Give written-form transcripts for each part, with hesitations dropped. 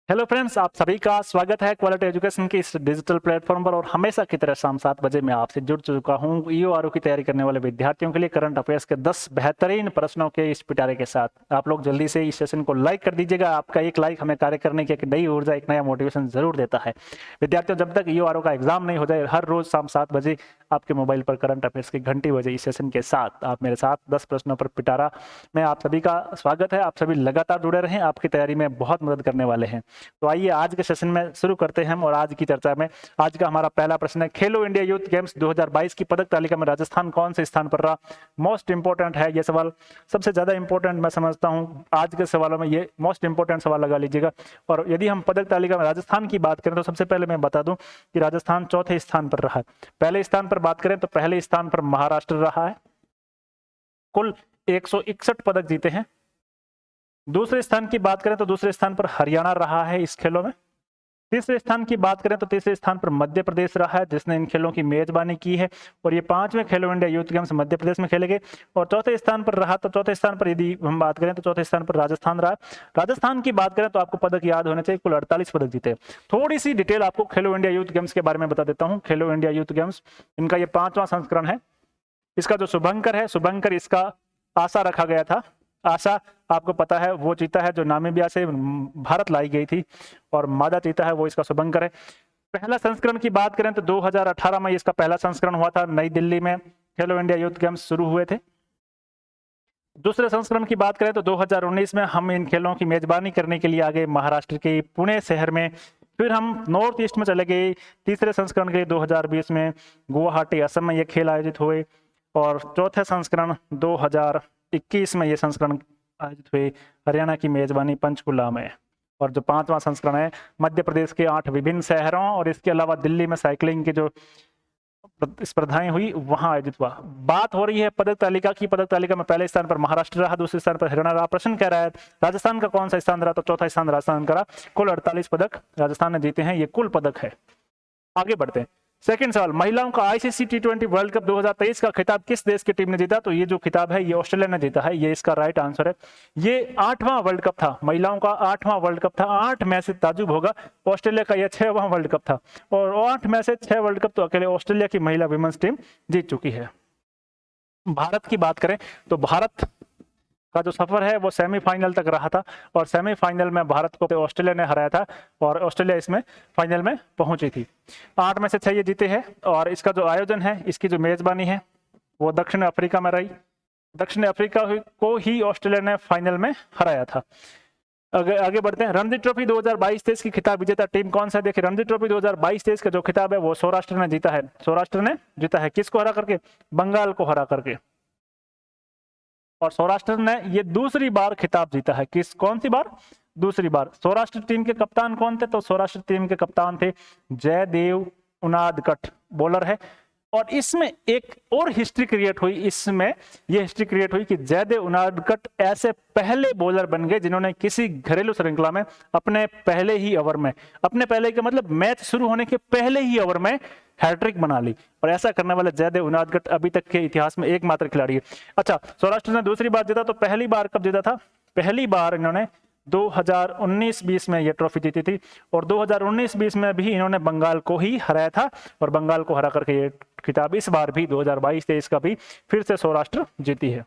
Hello friends, आप सभी का स्वागत है क्वालिटी एजुकेशन के इस डिजिटल प्लेटफॉर्म पर। और हमेशा की तरह शाम 7 बजे मैं आपसे जुड़ चुका हूं ईओआरओ की तैयारी करने वाले विद्यार्थियों के लिए करंट अफेयर्स के 10 बेहतरीन प्रश्नों के इस पिटारे के साथ। आप लोग जल्दी से इस सेशन को लाइक कर दीजिएगा। आपका एक लाइक हमें कार्य करने की एक नई ऊर्जा, एक नया मोटिवेशन जरूर देता है। विद्यार्थियों, जब तक ईओआरओ का एग्जाम नहीं हो जाए, हर रोज शाम 7 बजे आपके मोबाइल पर करंट अफेयर्स की घंटी बजे इस सेशन के साथ आप मेरे साथ 10 प्रश्नों पर पिटारा में आप सभी का स्वागत है। आप सभी लगातार जुड़े रहें, आपकी तैयारी में बहुत मदद करने वाले हैं। तो आइए आज के सेशन में शुरू करते हैं। और आज की चर्चा में आज का हमारा पहला प्रश्न है, खेलो इंडिया यूथ गेम्स 2022 की पदक तालिका में राजस्थान कौन से स्थान पर रहा? मोस्ट इंपोर्टेंट है ये सवाल, सबसे ज्यादा इंपोर्टेंट मैं समझता हूं आज के सवालों में। ये मोस्ट इंपोर्टेंट सवाल लगा लीजिएगा। और यदि हम पदक तालिका में राजस्थान की बात करें तो सबसे पहले मैं बता दूं कि राजस्थान चौथे स्थान पर रहा है। पहले स्थान पर बात करें तो पहले स्थान पर महाराष्ट्र रहा है, कुल 161 पदक जीते हैं। दूसरे स्थान की बात करें तो दूसरे स्थान पर हरियाणा रहा है इस खेलों में। तीसरे स्थान की बात करें तो तीसरे स्थान पर मध्य प्रदेश रहा है, जिसने इन खेलों की मेजबानी की है। और ये 5वें खेलो India youth games Madhya Pradesh में खेले गए। और चौथे स्थान पर रहा, तो चौथे स्थान पर यदि हम बात करें तो चौथे स्थान पर राजस्थान रहा। राजस्थान की बात करें तो आपको पदक याद होने चाहिए, कुल 48 पदक जीते। थोड़ी सी डिटेल आपको खेलो इंडिया यूथ गेम्स के बारे में बता देता हूँ। खेलो इंडिया यूथ गेम्स इनका ये 5वां संस्करण है। इसका जो शुभंकर है, शुभंकर इसका आशा रखा गया था। आशा आपको पता है वो चीता है जो नामीबिया से भारत लाई गई थी, और मादा चीता है वो इसका शुभंकर है। पहला संस्करण की बात करें तो 2018 में इसका पहला संस्करण हुआ था, नई दिल्ली में खेलो इंडिया यूथ गेम्स शुरू हुए थे। दूसरे संस्करण की बात करें तो 2019 में हम इन खेलों की मेजबानी करने के लिए आ गए महाराष्ट्र के पुणे शहर में। फिर हम नॉर्थ ईस्ट में चले गए तीसरे संस्करण के 2020 में गुवाहाटी असम में ये खेल आयोजित हुए। और चौथे संस्करण 2021 में ये संस्करण आयोजित हुए हरियाणा की मेजबानी पंचकुला में। और जो 5वां संस्करण है मध्य प्रदेश के 8 विभिन्न शहरों और इसके अलावा दिल्ली में साइकिलिंग की जो स्पर्धाएं हुई वहां आयोजित हुआ। बात हो रही है पदक तालिका की। पदक तालिका में पहले स्थान पर महाराष्ट्र रहा, दूसरे स्थान पर हरियाणा रहा। प्रश्न कह रहा है राजस्थान का कौन सा स्थान रहा, तो चौथा स्थान राजस्थान का रहा। कुल 48 पदक राजस्थान ने जीते हैं, ये कुल पदक है। आगे बढ़ते हैं। सेकंड सवाल, महिलाओं का आईसीसी T20 वर्ल्ड कप 2023 का खिताब किस देश की टीम ने जीता? तो ये जो खिताब है ये ऑस्ट्रेलिया ने जीता है, ये इसका राइट आंसर है। ये 8वां वर्ल्ड कप था, महिलाओं का 8वां वर्ल्ड कप था। 8 में से ताजुब होगा ऑस्ट्रेलिया का यह 6वां वर्ल्ड कप था। और 8 में से 6 वर्ल्ड कप तो अकेले ऑस्ट्रेलिया की महिला विमेंस टीम जीत चुकी है। भारत की बात करें तो भारत का जो सफर है वो सेमीफाइनल तक रहा था, और सेमीफाइनल में भारत को ऑस्ट्रेलिया ने हराया था, और ऑस्ट्रेलिया इसमें फाइनल में पहुंची थी। 8 में से 6 ये जीते हैं। और इसका जो आयोजन है, इसकी जो मेजबानी है वो दक्षिण अफ्रीका में रही। दक्षिण अफ्रीका को ही ऑस्ट्रेलिया ने फाइनल में हराया था। आगे बढ़ते हैं। रणजी ट्रॉफी 2022 देश की खिताब विजेता टीम कौन सा है? देखिए, रणजी ट्रॉफी 2022 देश का जो खिताब है वो सौराष्ट्र ने जीता है। सौराष्ट्र ने जीता है, किसको हरा करके? बंगाल को हरा करके। और सौराष्ट्र ने ये दूसरी बार खिताब जीता है। कौन सी बार? दूसरी बार। सौराष्ट्र टीम के कप्तान कौन थे? तो सौराष्ट्र टीम के कप्तान थे जयदेव उनादकट, बॉलर है। और इसमें एक और हिस्ट्री क्रिएट हुई, इसमें यह हिस्ट्री क्रिएट हुई कि जयदेव उनादकट ऐसे पहले बॉलर बन गए जिन्होंने किसी घरेलू श्रृंखला में अपने पहले ही ओवर में, अपने पहले का मतलब मैच शुरू होने के पहले ही ओवर में हैट्रिक बना ली। और ऐसा करने वाले जयदेव उनादकट अभी तक के इतिहास में एकमात्र खिलाड़ी है। अच्छा, सौराष्ट्र ने दूसरी बार जीता, तो पहली बार कब जीता था? पहली बार इन्होंने 2019-20 में ये ट्रॉफी जीती थी। और 2019-20 में भी इन्होंने बंगाल को ही हराया था, और बंगाल को हरा करके ये खिताब इस बार भी 2022-23 का भी फिर से सौराष्ट्र जीती है।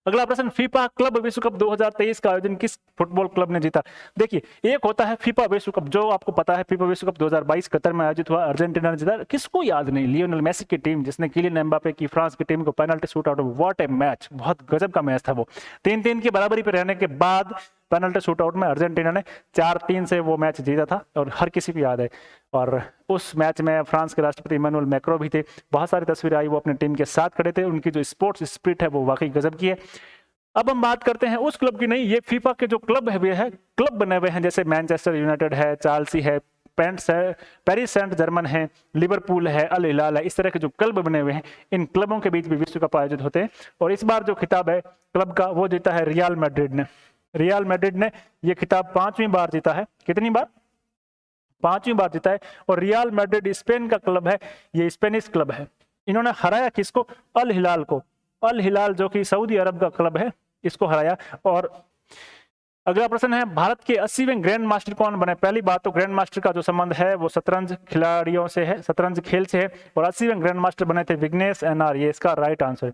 अगला प्रश्न, फीफा क्लब विश्व कप 2023 का आयोजन किस फुटबॉल क्लब ने जीता? देखिए, एक होता है फीफा विश्व कप, जो आपको पता है फीफा विश्व कप 2022 कतर में आयोजित हुआ, अर्जेंटीना ने जीता। किसको याद नहीं, लियोनेल मेसी की टीम, जिसने किलियन एम्बापे की फ्रांस की टीम को penalty shoot out, what A match, बहुत गजब का मैच था वो। 3-3 की बराबरी पर रहने के बाद पेनल्टी शूट आउट में अर्जेंटीना ने 4-3 से वो मैच जीता था, और हर किसी को याद है। और उस मैच में फ्रांस के राष्ट्रपति इमैनुअल मैक्रो भी थे। बहुत सारी तस्वीरें आई, वो अपने टीम के साथ खड़े थे। उनकी जो स्पोर्ट्स स्पिरिट है वो वाकई गजब की है। अब हम बात करते हैं उस क्लब की, नहीं, ये फीफा के जो क्लब है वे है, क्लब बने हुए हैं, जैसे मैनचेस्टर यूनाइटेड है, चार्ल्सी है, पेरिस सेंट जर्मन है, लिवरपूल है, अल हिलाल है। इस तरह के जो क्लब बने हुए हैं, इन क्लबों के बीच भी विश्व कप आयोजित होते हैं। और इस बार जो खिताब है क्लब का वो जीता है रियल मैड्रिड ने। रियल मैड्रिड ने ये खिताब 5वीं बार जीता है। कितनी बार? 5वीं बार जीता है। और रियल मैड्रिड स्पेन का क्लब है, ये स्पेनिश क्लब है। इन्होंने हराया किसको? अल हिलाल को। अल हिलाल जो कि सऊदी अरब का क्लब है, इसको हराया। और अगला प्रश्न है, भारत के 80वें ग्रैंड मास्टर कौन बने? पहली बात तो ग्रैंड मास्टर का जो संबंध है वो शतरंज खिलाड़ियों से है, शतरंज खेल से है, और 80वें ग्रैंड मास्टर बने थे विघ्नेश एनआर, ये इसका राइट आंसर है।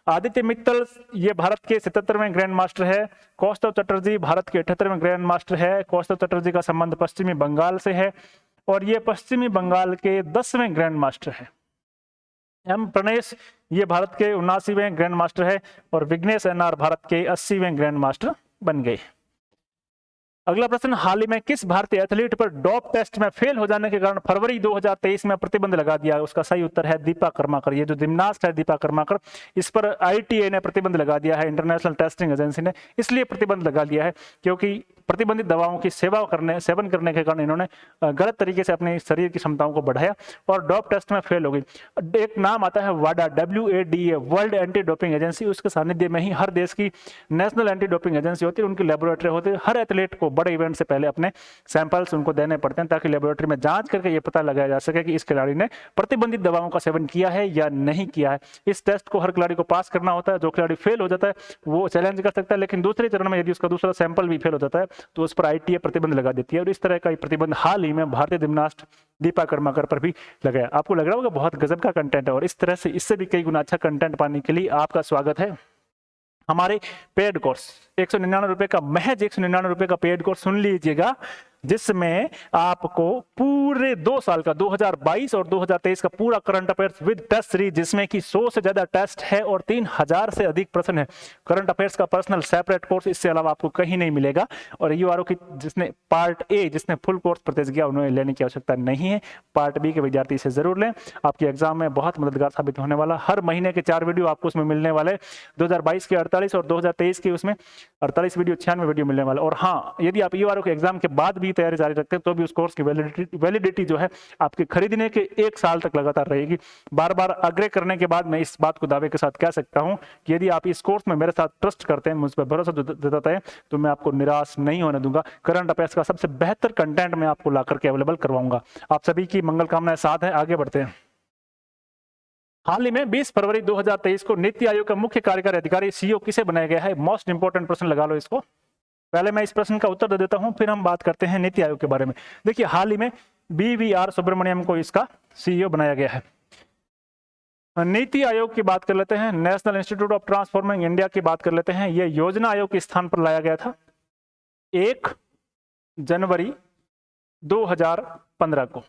आदित्य मित्तल ये भारत के 77वें ग्रैंड मास्टर है। कौस्तव चटर्जी भारत के 78वें ग्रैंड मास्टर है। कौस्तव चटर्जी का संबंध पश्चिमी बंगाल से है और ये पश्चिमी बंगाल के 10वें ग्रैंड मास्टर है। एम प्रणेश ये भारत के 79वें ग्रैंड मास्टर है और विघ्नेश एनआर भारत के 80वें ग्रैंड मास्टर बन गए। अगला प्रश्न, हाल ही में किस भारतीय एथलीट पर डोप टेस्ट में फेल हो जाने के कारण फरवरी 2023 में प्रतिबंध लगा दिया? उसका सही उत्तर है दीपा कर्माकर। ये जो जिम्नास्ट है दीपा कर्माकर, इस पर आईटीए ने प्रतिबंध लगा दिया है, इंटरनेशनल टेस्टिंग एजेंसी ने इसलिए प्रतिबंध लगा दिया है क्योंकि प्रतिबंधित दवाओं की सेवन करने के कारण इन्होंने गलत तरीके से अपने शरीर की क्षमताओं को बढ़ाया और डोप टेस्ट में फेल हो गई। एक नाम आता है वाडा, WADA, world anti doping agency, उसके सानिध्य में ही हर देश की नेशनल एंटी डोपिंग एजेंसी होती है, उनकी लेबोरेटरी होती है। हर एथलीट को बड़े इवेंट से पहले अपने सैंपल्स उनको देने पड़ते हैं ताकि लेबोरेटरी में जांच करके ये पता लगाया जा सके कि इस खिलाड़ी ने प्रतिबंधित दवाओं का सेवन किया है या नहीं किया है। इस टेस्ट को हर खिलाड़ी को पास करना होता है। जो खिलाड़ी फेल हो जाता है वो चैलेंज कर सकता है, लेकिन दूसरे चरण में यदि उसका दूसरा सैंपल भी फेल हो जाता है तो उस पर आईटीए प्रतिबंध लगा देती है और इस तरह का प्रतिबंध हाल ही में भारतीय जिम्नास्ट दीपा कर्माकर पर भी लगाया। आपको लग रहा होगा बहुत गजब का कंटेंट है और इस तरह से इससे भी कई गुना अच्छा कंटेंट पाने के लिए आपका स्वागत है हमारे पेड कोर्स। 199 रुपए का, महज 199 रुपए का पेड कोर्स सुन लीजिएगा, जिसमें आपको पूरे 2 साल का 2022 और 2023 का पूरा current affairs with test series, जिसमें कि 100 से ज्यादा टेस्ट है और 3000 से अधिक प्रश्न है। करंट अफेयर्स का पर्सनल सेपरेट कोर्स इससे अलावा आपको कहीं नहीं मिलेगा। और यूआरओ की जिसने पार्ट ए जिसने फुल कोर्स परचेज किया उन्हें लेने की आवश्यकता नहीं है। पार्ट बी के विद्यार्थी इसे जरूर लें, आपके एग्जाम में बहुत मददगार साबित होने वाला। हर महीने के 4 वीडियो आपको उसमें मिलने वाले, 2022 के 48 और 2023 के उसमें 48 वीडियो 96 वीडियो मिलने वाला। और हाँ, यदि आप यूआरओ के एग्जाम के बाद भी तैयारी जारी रखते हैं तो भी उस कोर्स की वैलिडिटी जो है आपके खरीदने के 1 साल तक लगातार रहेगी। बार बार आग्रह करने के बाद मैं इस बात को दावे के साथ कह सकता हूं कि यदि आप इस कोर्स में मेरे साथ ट्रस्ट करते हैं, मुझ पर भरोसा जताते हैं, तो मैं आपको निराश नहीं होने दूंगा। करंट अफेयर्स का सबसे बेहतर कंटेंट मैं आपको ला करके अवेलेबल करवाऊंगा। आप सभी की मंगल कामनाएं साथ है। आगे बढ़ते हैं। हाल ही में 20 फरवरी 2023 को नीति आयोग का मुख्य कार्यकारी अधिकारी सीईओ किसे बनाया गया है? मोस्ट इंपोर्टेंट प्रश्न लगा लो इसको। पहले मैं इस प्रश्न का उत्तर दे देता हूं, फिर हम बात करते हैं नीति आयोग के बारे में। देखिए, हाल ही में BVR सुब्रमण्यम को इसका सीईओ बनाया गया है। नीति आयोग की बात कर लेते हैं, national institute of transforming India की बात कर लेते हैं। यह योजना आयोग के स्थान पर लाया गया था 1 जनवरी 2015 को।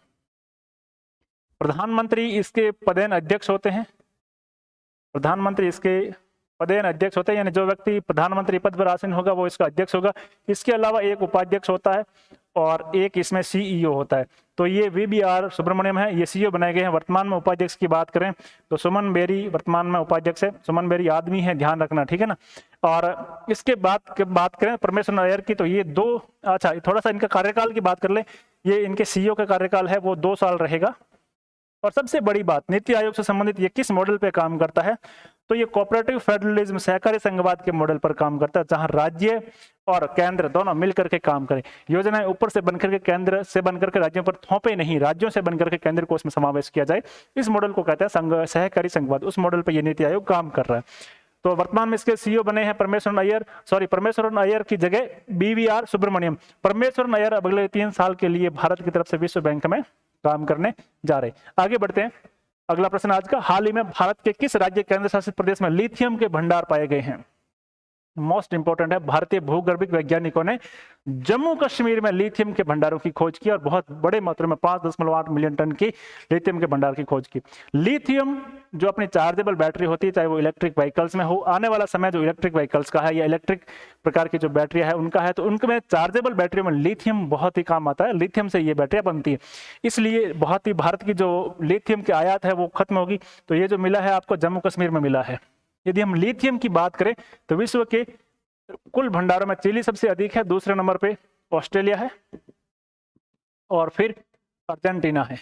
प्रधानमंत्री इसके पदेन अध्यक्ष होते हैं। प्रधानमंत्री इसके पदेन अध्यक्ष होते हैं, यानी जो व्यक्ति प्रधानमंत्री पद पर आसीन होगा वो इसका अध्यक्ष होगा। इसके अलावा एक उपाध्यक्ष होता है और एक इसमें सीईओ होता है। तो ये VBR सुब्रमण्यम है, ये सीईओ बनाए गए हैं। वर्तमान में उपाध्यक्ष की बात करें तो सुमन बेरी वर्तमान में उपाध्यक्ष है। सुमन बेरी आदमी है, ध्यान रखना, ठीक है ना। और इसके बात करें परमेश्वर नायर की, तो ये थोड़ा सा इनका कार्यकाल की बात कर ले। ये इनके सीईओ का कार्यकाल है वो 2 साल रहेगा। और सबसे बड़ी बात, नीति आयोग से संबंधित ये किस मॉडल पे काम करता है? तो ये कोऑपरेटिव फेडरलिज्म, सहकारी संघवाद के मॉडल पर काम करता है, जहां राज्य और केंद्र दोनों मिलकर के काम करें। योजनाएं ऊपर से बनकर के केंद्र से बनकर के राज्यों पर थोपे नहीं, राज्यों से बनकर के केंद्र को उसमें समावेश किया जाए। इस मॉडल को कहते हैं सहकारी संघवाद। उस मॉडल पर यह नीति आयोग काम कर रहा है। तो वर्तमान में इसके सीईओ बने हैं परमेश्वरन अय्यर की जगह BVR सुब्रमण्यम। परमेश्वरन अय्यर अगले 3 साल के लिए भारत की तरफ से विश्व बैंक में काम करने जा रहे। आगे बढ़ते हैं। अगला प्रश्न आज का, हाल ही में भारत के किस राज्य केंद्र शासित प्रदेश में लिथियम के भंडार पाए गए हैं? मोस्ट इंपोर्टेंट है, भारतीय भूगर्भिक वैज्ञानिकों ने जम्मू कश्मीर में लिथियम के भंडारों की खोज की और बहुत बड़े मात्रा में 5.8 मिलियन टन की लिथियम के भंडार की खोज की। लिथियम जो अपनी चार्जेबल बैटरी होती है, चाहे वो इलेक्ट्रिक व्हीकल्स में हो, आने वाला समय जो इलेक्ट्रिक व्हीकल्स का है या इलेक्ट्रिक प्रकार की जो बैटरियां है उनका है, तो उनमें चार्जेबल बैटरियों में लिथियम बहुत ही काम आता है। लिथियम से ये बैटरियां बनती है, इसलिए बहुत ही भारत की जो लिथियम की आयात है वो खत्म होगी। तो ये जो मिला है आपको जम्मू कश्मीर में मिला है। यदि हम लिथियम की बात करें तो विश्व के कुल भंडारों में चिली सबसे अधिक है, दूसरे नंबर पे ऑस्ट्रेलिया है और फिर अर्जेंटीना है।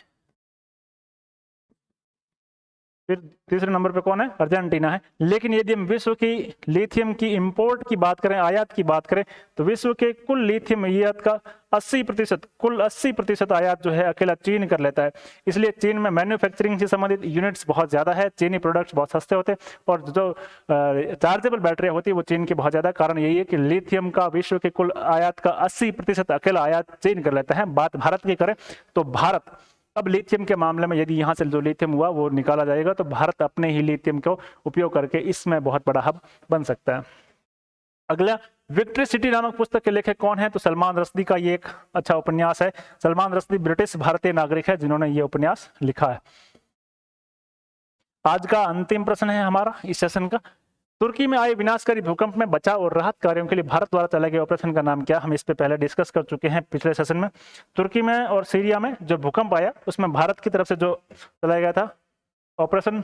फिर तीसरे नंबर पे कौन है, अर्जेंटीना है। लेकिन यदि हम विश्व की लिथियम की इंपोर्ट की बात करें, आयात की बात करें, तो विश्व के कुल लिथियम आयात का 80%, कुल 80% आयात जो है अकेला चीन कर लेता है। इसलिए चीन में मैन्युफैक्चरिंग से संबंधित यूनिट्स बहुत ज़्यादा है, चीनी प्रोडक्ट्स बहुत सस्ते होते हैं, और जो चार्जेबल बैटरियाँ होती है वो चीन की बहुत ज़्यादा। कारण यही है कि लिथियम का विश्व के कुल आयात का 80% अकेला आयात चीन कर लेता है। बात भारत की करें तो भारत अब लिथियम के मामले में यदि यहाँ से जो लिथियम हुआ वो निकाला जाएगा तो भारत अपने ही लिथियम को उपयोग करके इसमें बहुत बड़ा हब बन सकता है। अगला, विक्ट्री सिटी नामक पुस्तक के लेखक कौन है, तो सलमान रश्दी का ये एक अच्छा उपन्यास है। सलमान रश्दी ब्रिटिश भारतीय नागरिक है जिन्होंने ये उपन्यास लिखा है। आज का अंतिम प्रश्न है हमारा इस सेशन का, तुर्की में आए विनाशकारी भूकंप में बचाव और राहत कार्यों के लिए भारत द्वारा चलाए गए ऑपरेशन का नाम क्या। हम इस पे पहले डिस्कस कर चुके हैं पिछले सेशन में। तुर्की में और सीरिया में जो भूकंप आया उसमें भारत की तरफ से जो चलाया गया था ऑपरेशन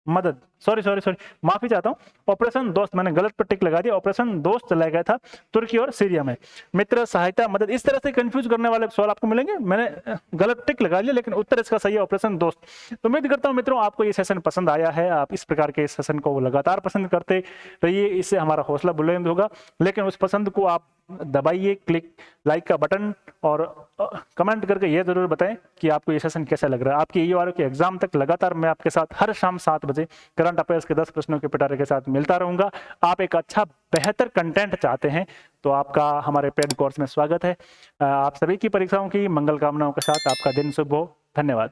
मदद, सॉरी माफी चाहता हूँ, ऑपरेशन दोस्त, मैंने गलत पर टिक लगा दिया, ऑपरेशन दोस्त चलाया गया था तुर्की और सीरिया में। मित्र, सहायता, मदद, इस तरह से कंफ्यूज करने वाले सवाल आपको मिलेंगे। मैंने गलत टिक लगा लिया लेकिन उत्तर इसका सही है ऑपरेशन दोस्त। तो उम्मीद करता हूँ मित्रों आपको ये सेशन पसंद आया है, आप इस प्रकार के इस सेशन को लगातार पसंद करते रहिए, इससे हमारा हौसला बुलंद होगा। लेकिन उस पसंद को आप दबाइए, क्लिक लाइक का बटन, और कमेंट करके ये जरूर बताएं कि आपको ये सेशन कैसा लग रहा है। आपकी ईओआरओ के एग्जाम तक लगातार मैं आपके साथ हर शाम 7 बजे करंट अफेयर्स के 10 प्रश्नों के पिटारे के साथ मिलता रहूंगा। आप एक अच्छा बेहतर कंटेंट चाहते हैं तो आपका हमारे पेड कोर्स में स्वागत है। आप सभी की परीक्षाओं की मंगल कामनाओं के साथ आपका दिन शुभ हो। धन्यवाद।